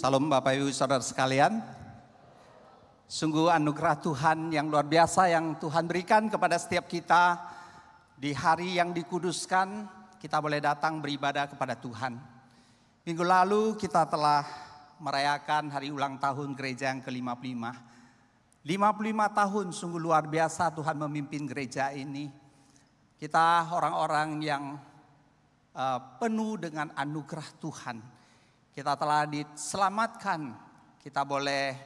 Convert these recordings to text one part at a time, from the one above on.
Salam Bapak Ibu Saudara sekalian. Sungguh anugerah Tuhan yang luar biasa yang Tuhan berikan kepada setiap kita. Di hari yang dikuduskan, kita boleh datang beribadah kepada Tuhan. Minggu lalu kita telah merayakan hari ulang tahun gereja yang ke-55. 55 tahun sungguh luar biasa Tuhan memimpin gereja ini. Kita orang-orang yang penuh dengan anugerah Tuhan. Kita telah diselamatkan, kita boleh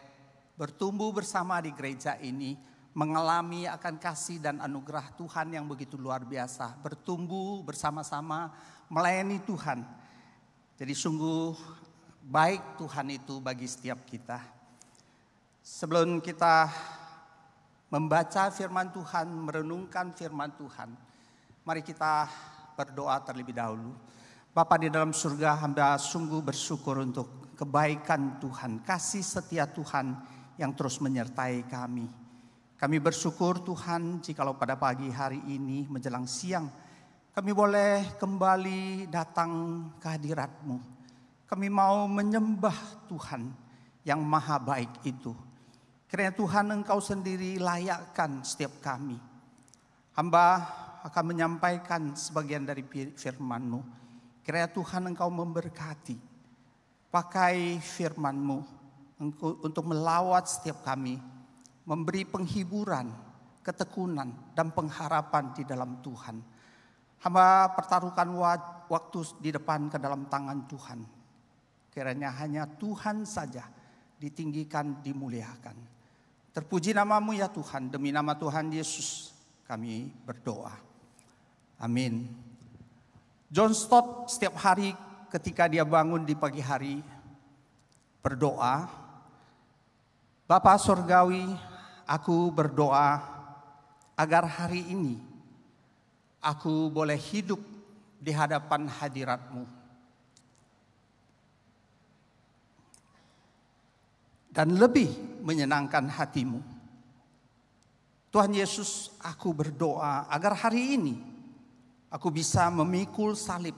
bertumbuh bersama di gereja ini, mengalami akan kasih dan anugerah Tuhan yang begitu luar biasa. Bertumbuh bersama-sama, melayani Tuhan. Jadi sungguh baik Tuhan itu bagi setiap kita. Sebelum kita membaca firman Tuhan, merenungkan firman Tuhan, mari kita berdoa terlebih dahulu. Bapa di dalam surga, hamba sungguh bersyukur untuk kebaikan Tuhan, kasih setia Tuhan yang terus menyertai kami. Kami bersyukur Tuhan jikalau pada pagi hari ini menjelang siang kami boleh kembali datang ke hadirat-Mu. Kami mau menyembah Tuhan yang maha baik itu. Kiranya Tuhan Engkau sendiri layakkan setiap kami. Hamba akan menyampaikan sebagian dari firman-Mu. Kiranya Tuhan Engkau memberkati. Pakai firman-Mu untuk melawat setiap kami. Memberi penghiburan, ketekunan, dan pengharapan di dalam Tuhan. Hamba pertaruhkan waktu di depan ke dalam tangan Tuhan. Kiranya hanya Tuhan saja ditinggikan, dimuliakan. Terpuji nama-Mu ya Tuhan. Demi nama Tuhan Yesus kami berdoa. Amin. John Stott setiap hari ketika dia bangun di pagi hari berdoa, Bapa Surgawi, aku berdoa agar hari ini aku boleh hidup di hadapan hadirat-Mu. Dan lebih menyenangkan hati-Mu. Tuhan Yesus, aku berdoa agar hari ini aku bisa memikul salib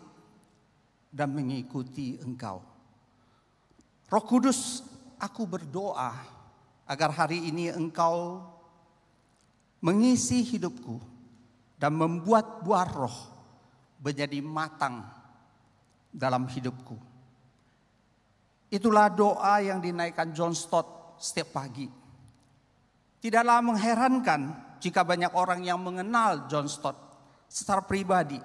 dan mengikuti Engkau. Roh Kudus, aku berdoa agar hari ini Engkau mengisi hidupku dan membuat buah roh menjadi matang dalam hidupku. Itulah doa yang dinaikkan John Stott setiap pagi. Tidaklah mengherankan jika banyak orang yang mengenal John Stott secara pribadi.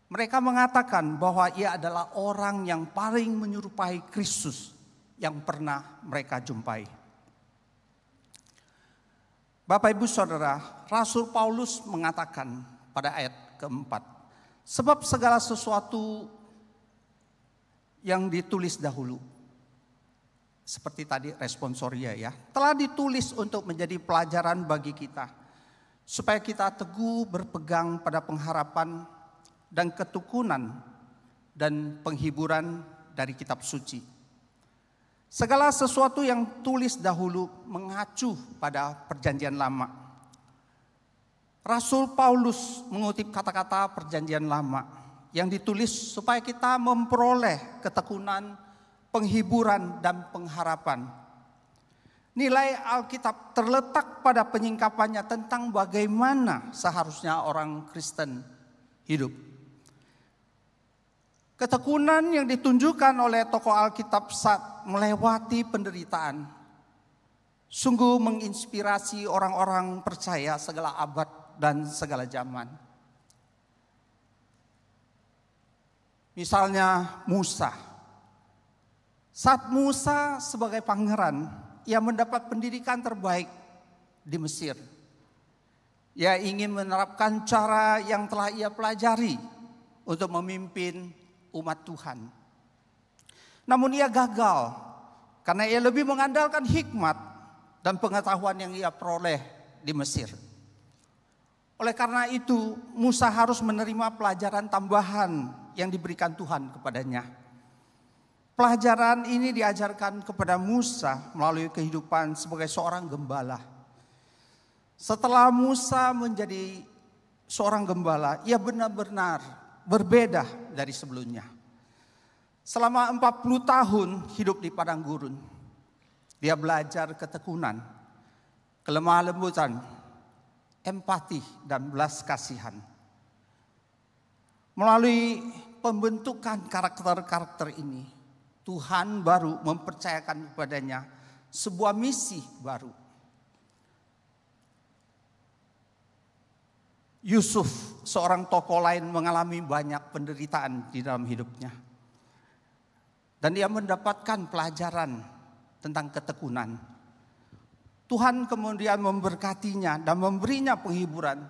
Mereka mengatakan bahwa ia adalah orang yang paling menyerupai Kristus yang pernah mereka jumpai. Bapak Ibu Saudara, Rasul Paulus mengatakan pada ayat keempat, sebab segala sesuatu yang ditulis dahulu, seperti tadi responsoria ya, telah ditulis untuk menjadi pelajaran bagi kita, supaya kita teguh berpegang pada pengharapan dan ketekunan dan penghiburan dari kitab suci. Segala sesuatu yang tulis dahulu mengacu pada perjanjian lama. Rasul Paulus mengutip kata-kata perjanjian lama yang ditulis supaya kita memperoleh ketekunan, penghiburan, dan pengharapan. Nilai Alkitab terletak pada penyingkapannya tentang bagaimana seharusnya orang Kristen hidup. Ketekunan yang ditunjukkan oleh tokoh Alkitab saat melewati penderitaan sungguh menginspirasi orang-orang percaya segala abad dan segala zaman. Misalnya Musa. Saat Musa sebagai pangeran, ia mendapat pendidikan terbaik di Mesir. Ia ingin menerapkan cara yang telah ia pelajari untuk memimpin umat Tuhan. Namun ia gagal karena ia lebih mengandalkan hikmat dan pengetahuan yang ia peroleh di Mesir. Oleh karena itu, Musa harus menerima pelajaran tambahan yang diberikan Tuhan kepadanya. Pelajaran ini diajarkan kepada Musa melalui kehidupan sebagai seorang gembala. Setelah Musa menjadi seorang gembala, ia benar-benar berbeda dari sebelumnya. Selama 40 tahun hidup di padang gurun, dia belajar ketekunan, kelemah lembutan, empati, dan belas kasihan. Melalui pembentukan karakter-karakter ini, Tuhan baru mempercayakan kepadanya sebuah misi baru. Yusuf, seorang tokoh lain, mengalami banyak penderitaan di dalam hidupnya. Dan dia mendapatkan pelajaran tentang ketekunan. Tuhan kemudian memberkatinya dan memberinya penghiburan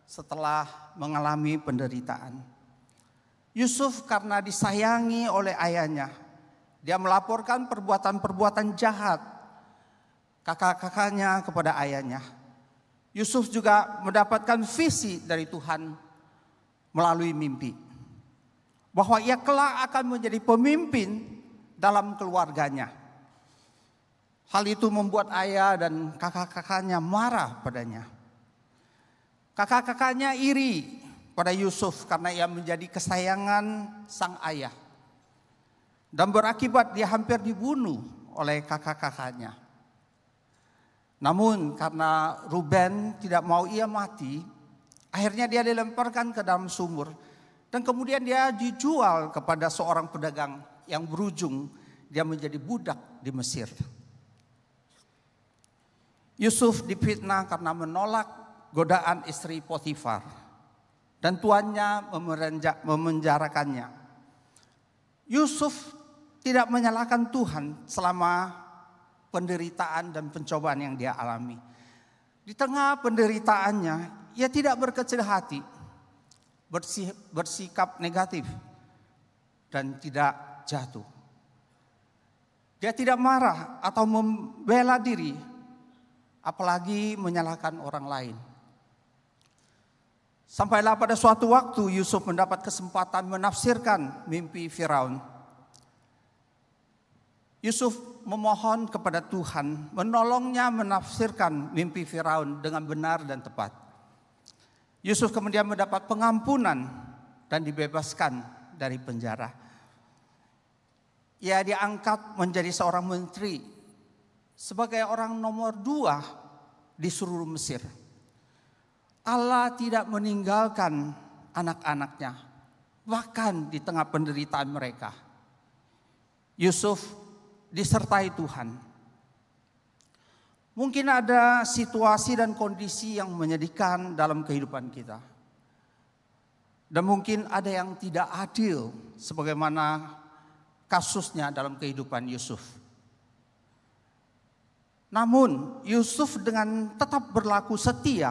setelah mengalami penderitaan. Yusuf karena disayangi oleh ayahnya, dia melaporkan perbuatan-perbuatan jahat kakak-kakaknya kepada ayahnya. Yusuf juga mendapatkan visi dari Tuhan melalui mimpi, bahwa ia kelak akan menjadi pemimpin dalam keluarganya. Hal itu membuat ayah dan kakak-kakaknya marah padanya. Kakak-kakaknya iri pada Yusuf karena ia menjadi kesayangan sang ayah. Dan berakibat dia hampir dibunuh oleh kakak-kakaknya. Namun karena Ruben tidak mau ia mati, akhirnya dia dilemparkan ke dalam sumur. Dan kemudian dia dijual kepada seorang pedagang yang berujung dia menjadi budak di Mesir. Yusuf difitnah karena menolak godaan istri Potifar. Dan tuannya memenjarakannya. Yusuf tidak menyalahkan Tuhan selama penderitaan dan pencobaan yang dia alami. Di tengah penderitaannya, ia tidak berkecil hati, bersikap negatif, dan tidak jatuh. Dia tidak marah atau membela diri, apalagi menyalahkan orang lain. Sampailah pada suatu waktu Yusuf mendapat kesempatan menafsirkan mimpi Firaun. Yusuf memohon kepada Tuhan menolongnya menafsirkan mimpi Firaun dengan benar dan tepat. Yusuf kemudian mendapat pengampunan dan dibebaskan dari penjara. Ia diangkat menjadi seorang menteri sebagai orang nomor 2 di seluruh Mesir. Allah tidak meninggalkan anak-anaknya, bahkan di tengah penderitaan mereka. Yusuf disertai Tuhan. Mungkin ada situasi dan kondisi yang menyedihkan dalam kehidupan kita. Dan mungkin ada yang tidak adil sebagaimana kasusnya dalam kehidupan Yusuf. Namun Yusuf dengan tetap berlaku setia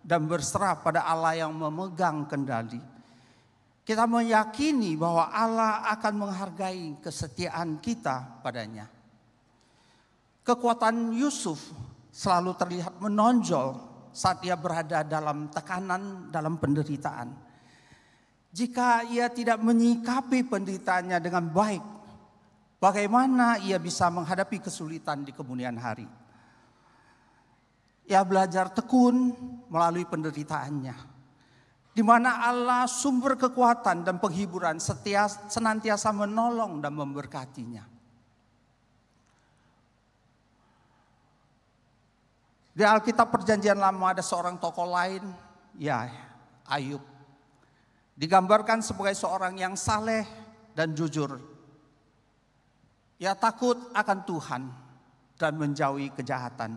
dan berserah pada Allah yang memegang kendali, kita meyakini bahwa Allah akan menghargai kesetiaan kita padanya. Kekuatan Yusuf selalu terlihat menonjol saat ia berada dalam tekanan, dalam penderitaan. Jika ia tidak menyikapi penderitaannya dengan baik, bagaimana ia bisa menghadapi kesulitan di kemudian hari? Ia belajar tekun melalui penderitaannya, di mana Allah sumber kekuatan dan penghiburan senantiasa menolong dan memberkatinya. Di Alkitab Perjanjian Lama ada seorang tokoh lain, ya Ayub. Digambarkan sebagai seorang yang saleh dan jujur. Ia takut akan Tuhan dan menjauhi kejahatan.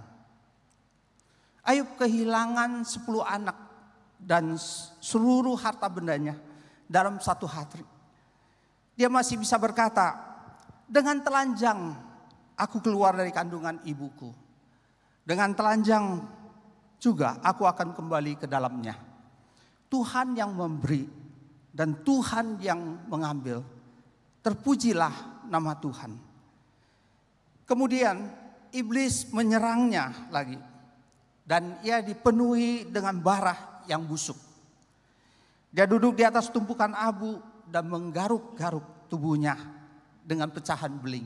Ayub kehilangan 10 anak dan seluruh harta bendanya dalam satu hari. Dia masih bisa berkata, dengan telanjang aku keluar dari kandungan ibuku. Dengan telanjang juga aku akan kembali ke dalamnya. Tuhan yang memberi dan Tuhan yang mengambil. Terpujilah nama Tuhan. Kemudian iblis menyerangnya lagi. Dan ia dipenuhi dengan bara yang busuk. Dia duduk di atas tumpukan abu dan menggaruk-garuk tubuhnya dengan pecahan beling.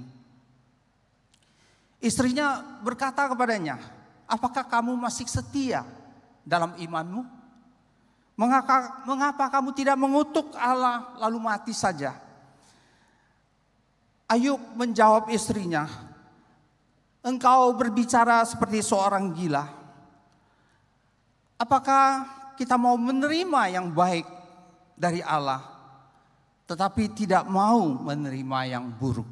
Istrinya berkata kepadanya, apakah kamu masih setia dalam imanmu? Mengapa kamu tidak mengutuk Allah lalu mati saja? Ayub menjawab istrinya, "Engkau berbicara seperti seorang gila. Apakah kita mau menerima yang baik dari Allah, tetapi tidak mau menerima yang buruk?"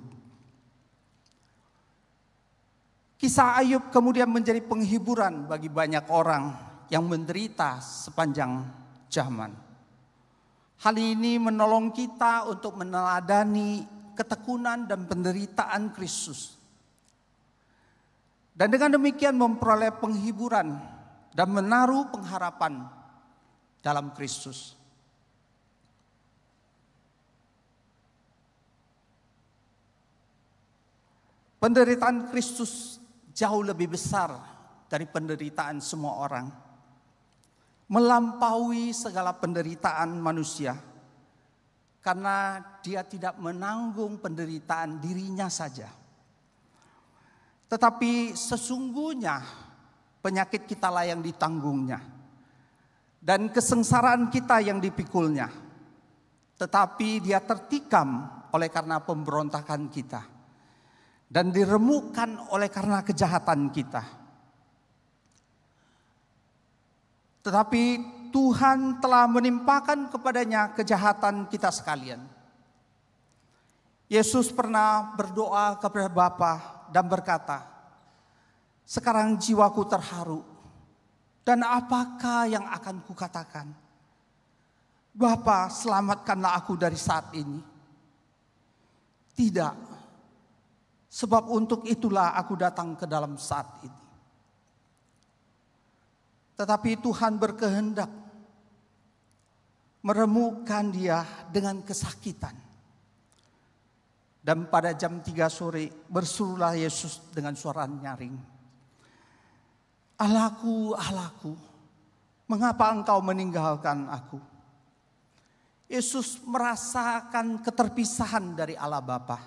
Kisah Ayub kemudian menjadi penghiburan bagi banyak orang yang menderita sepanjang zaman. Hal ini menolong kita untuk meneladani ketekunan dan penderitaan Kristus. Dan dengan demikian memperoleh penghiburan dan menaruh pengharapan dalam Kristus. Penderitaan Kristus jauh lebih besar dari penderitaan semua orang. Melampaui segala penderitaan manusia. Karena dia tidak menanggung penderitaan dirinya saja. Tetapi sesungguhnya penyakit kita lah yang ditanggungnya. Dan kesengsaraan kita yang dipikulnya. Tetapi dia tertikam oleh karena pemberontakan kita. Dan diremukkan oleh karena kejahatan kita. Tetapi Tuhan telah menimpakan kepadanya kejahatan kita sekalian. Yesus pernah berdoa kepada Bapa dan berkata, "Sekarang jiwaku terharu, dan apakah yang akan kukatakan? Bapa, selamatkanlah aku dari saat ini." Tidak, sebab untuk itulah aku datang ke dalam saat ini. Tetapi Tuhan berkehendak meremukkan dia dengan kesakitan. Dan pada jam 3 sore berserulah Yesus dengan suara nyaring, "Allahku, Allahku, mengapa engkau meninggalkan aku?" Yesus merasakan keterpisahan dari Allah Bapa.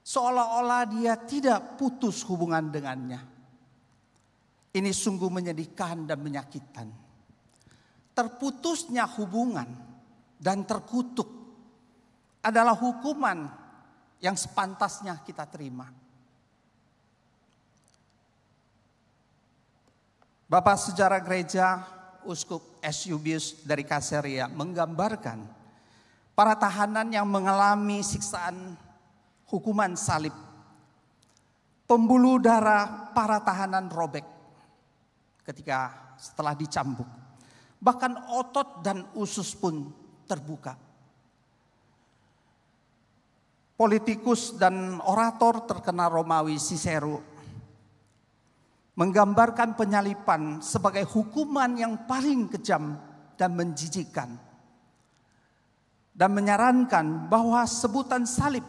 Seolah-olah dia tidak putus hubungan dengannya. Ini sungguh menyedihkan dan menyakitkan. Terputusnya hubungan dan terkutuk adalah hukuman yang sepantasnya kita terima. Bapak Sejarah Gereja Uskup Eusebius dari Caesarea menggambarkan para tahanan yang mengalami siksaan hukuman salib. Pembuluh darah para tahanan robek setelah dicambuk. Bahkan otot dan usus pun terbuka. Politikus dan orator terkenal Romawi Cicero menggambarkan penyalipan sebagai hukuman yang paling kejam dan menjijikkan. Dan menyarankan bahwa sebutan salib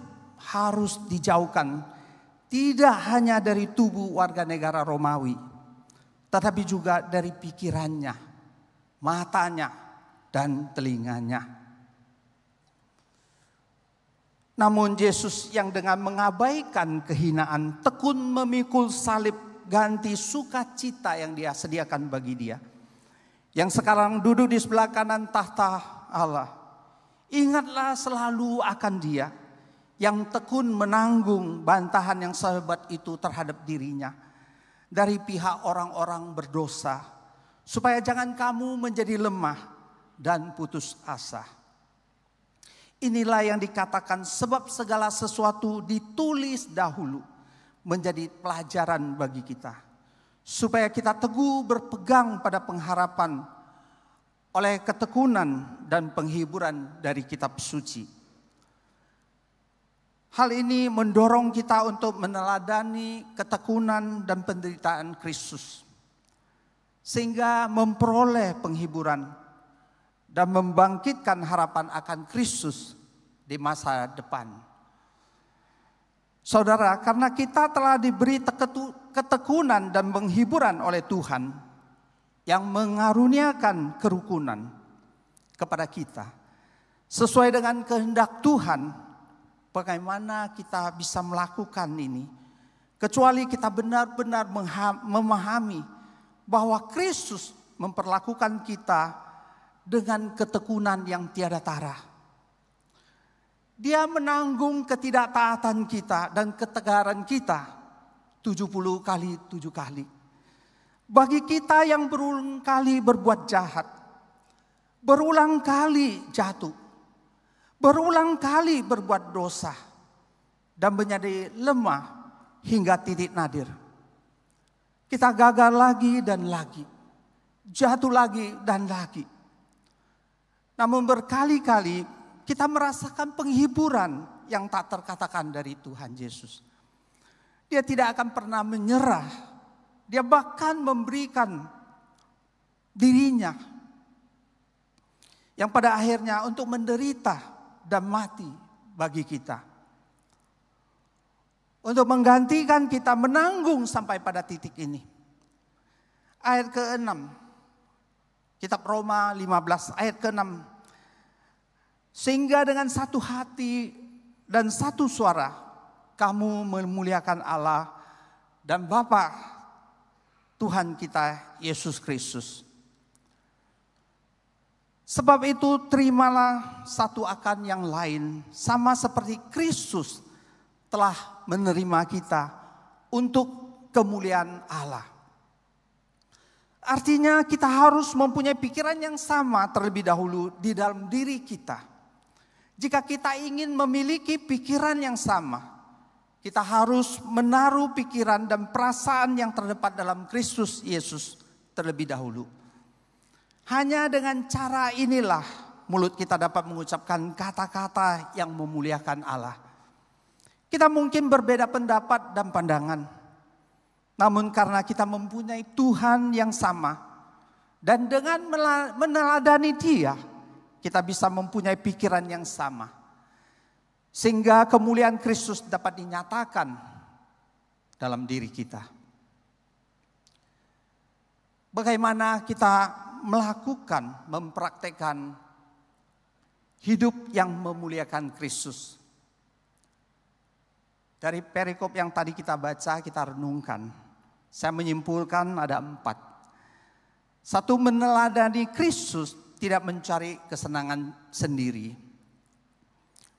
harus dijauhkan tidak hanya dari tubuh warga negara Romawi, tetapi juga dari pikirannya, matanya, dan telinganya. Namun Yesus yang dengan mengabaikan kehinaan tekun memikul salib ganti sukacita yang dia sediakan bagi dia. Yang sekarang duduk di sebelah kanan tahta Allah. Ingatlah selalu akan dia yang tekun menanggung bantahan yang sehebat itu terhadap dirinya dari pihak orang-orang berdosa. Supaya jangan kamu menjadi lemah dan putus asa. Inilah yang dikatakan sebab segala sesuatu ditulis dahulu menjadi pelajaran bagi kita. Supaya kita teguh berpegang pada pengharapan oleh ketekunan dan penghiburan dari kitab suci. Hal ini mendorong kita untuk meneladani ketekunan dan penderitaan Kristus. Sehingga memperoleh penghiburan dan membangkitkan harapan akan Kristus di masa depan. Saudara, karena kita telah diberi ketekunan dan penghiburan oleh Tuhan yang mengaruniakan kerukunan kepada kita. Sesuai dengan kehendak Tuhan, bagaimana kita bisa melakukan ini? Kecuali kita benar-benar memahami bahwa Kristus memperlakukan kita dengan ketekunan yang tiada tara. Dia menanggung ketidaktaatan kita dan ketegaran kita 70 kali 7 kali. Bagi kita yang berulang kali berbuat jahat, berulang kali jatuh, berulang kali berbuat dosa, dan menjadi lemah hingga titik nadir. Kita gagal lagi dan lagi, jatuh lagi dan lagi. Namun berkali-kali kita merasakan penghiburan yang tak terkatakan dari Tuhan Yesus. Dia tidak akan pernah menyerah. Dia bahkan memberikan dirinya yang pada akhirnya untuk menderita dan mati bagi kita. Untuk menggantikan kita menanggung sampai pada titik ini. Ayat ke-6. Kitab Roma 15 ayat ke-6. Sehingga dengan satu hati dan satu suara kamu memuliakan Allah dan Bapa Tuhan kita Yesus Kristus. Sebab itu terimalah satu akan yang lain, sama seperti Kristus telah menerima kita untuk kemuliaan Allah. Artinya kita harus mempunyai pikiran yang sama terlebih dahulu di dalam diri kita. Jika kita ingin memiliki pikiran yang sama, kita harus menaruh pikiran dan perasaan yang terdapat dalam Kristus Yesus terlebih dahulu. Hanya dengan cara inilah mulut kita dapat mengucapkan kata-kata yang memuliakan Allah. Kita mungkin berbeda pendapat dan pandangan. Namun karena kita mempunyai Tuhan yang sama. Dan dengan meneladani Dia, kita bisa mempunyai pikiran yang sama. Sehingga kemuliaan Kristus dapat dinyatakan dalam diri kita. Bagaimana kita melakukan, mempraktekkan hidup yang memuliakan Kristus. Dari perikop yang tadi kita baca, kita renungkan. Saya menyimpulkan ada 4. 1, meneladani Kristus, tidak mencari kesenangan sendiri.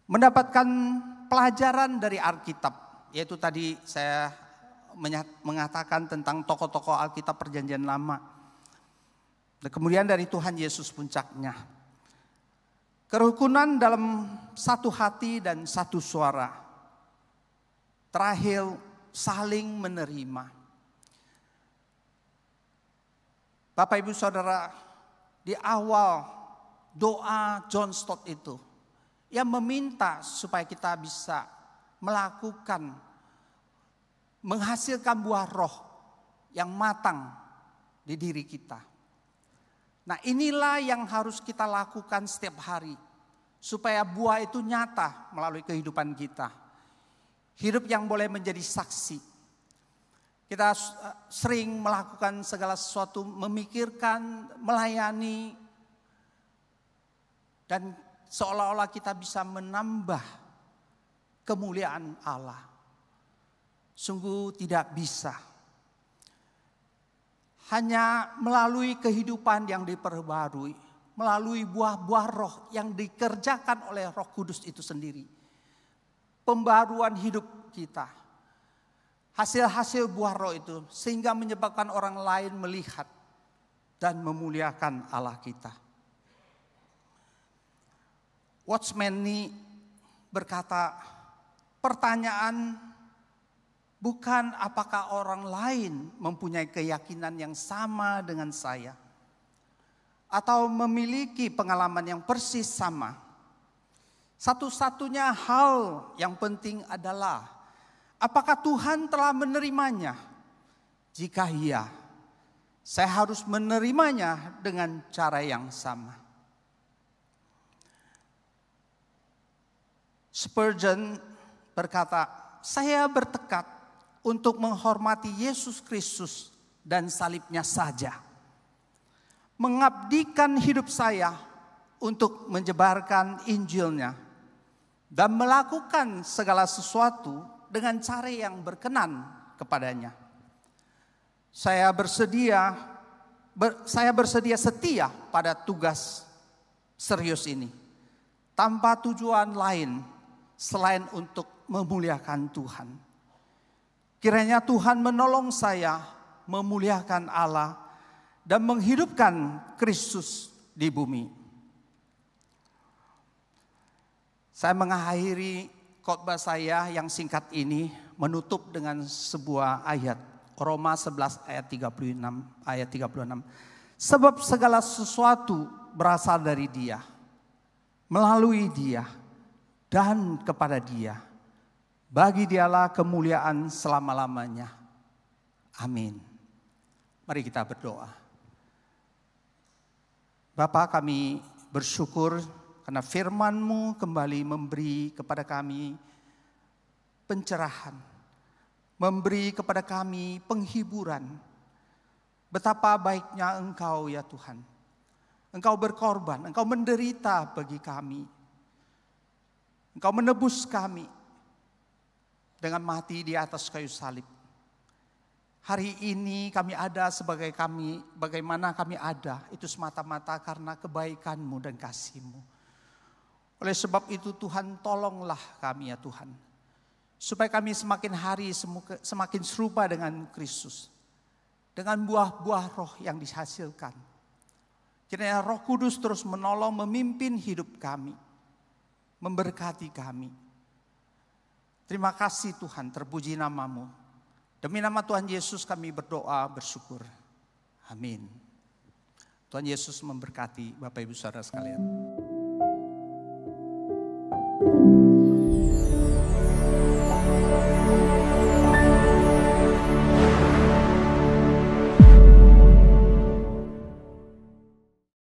Mendapatkan pelajaran dari Alkitab, yaitu tadi saya mengatakan tentang tokoh-tokoh Alkitab Perjanjian Lama. Dan kemudian dari Tuhan Yesus puncaknya. Kerukunan dalam satu hati dan satu suara. Terakhir, saling menerima. Bapak Ibu Saudara, di awal doa John Stott itu, yang meminta supaya kita bisa melakukan, menghasilkan buah roh yang matang di diri kita. Nah, inilah yang harus kita lakukan setiap hari, supaya buah itu nyata melalui kehidupan kita. Hidup yang boleh menjadi saksi. Kita sering melakukan segala sesuatu, memikirkan, melayani, dan seolah-olah kita bisa menambah kemuliaan Allah. Sungguh tidak bisa. Hanya melalui kehidupan yang diperbarui, melalui buah-buah roh yang dikerjakan oleh Roh Kudus itu sendiri. Pembaruan hidup kita. Hasil-hasil buah roh itu sehingga menyebabkan orang lain melihat dan memuliakan Allah kita. Watchman Nee berkata, pertanyaan bukan apakah orang lain mempunyai keyakinan yang sama dengan saya atau memiliki pengalaman yang persis sama. Satu-satunya hal yang penting adalah apakah Tuhan telah menerimanya? Jika iya, saya harus menerimanya dengan cara yang sama. Spurgeon berkata, saya bertekad untuk menghormati Yesus Kristus dan salibnya saja. Mengabdikan hidup saya untuk menyebarkan Injilnya. Dan melakukan segala sesuatu dengan cara yang berkenan kepadanya. Saya bersedia setia pada tugas serius ini. Tanpa tujuan lain selain untuk memuliakan Tuhan. Kiranya Tuhan menolong saya memuliakan Allah dan menghidupkan Kristus di bumi. Saya mengakhiri khotbah saya yang singkat ini menutup dengan sebuah ayat. Roma 11 ayat 36. Sebab segala sesuatu berasal dari Dia, melalui Dia, dan kepada Dia. Bagi Dialah kemuliaan selama-lamanya. Amin. Mari kita berdoa. Bapa, kami bersyukur karena firman-Mu kembali memberi kepada kami pencerahan. Memberi kepada kami penghiburan. Betapa baiknya Engkau ya Tuhan. Engkau berkorban, Engkau menderita bagi kami. Engkau menebus kami dengan mati di atas kayu salib. Hari ini kami ada sebagai kami, bagaimana kami ada, itu semata-mata karena kebaikan-Mu dan kasih-Mu. Oleh sebab itu Tuhan, tolonglah kami ya Tuhan. Supaya kami semakin hari semakin serupa dengan Kristus. Dengan buah-buah roh yang dihasilkan. Kiranya Roh Kudus terus menolong, memimpin hidup kami. Memberkati kami. Terima kasih Tuhan, terpuji nama-Mu. Demi nama Tuhan Yesus kami berdoa, bersyukur. Amin. Tuhan Yesus memberkati Bapak Ibu Saudara sekalian.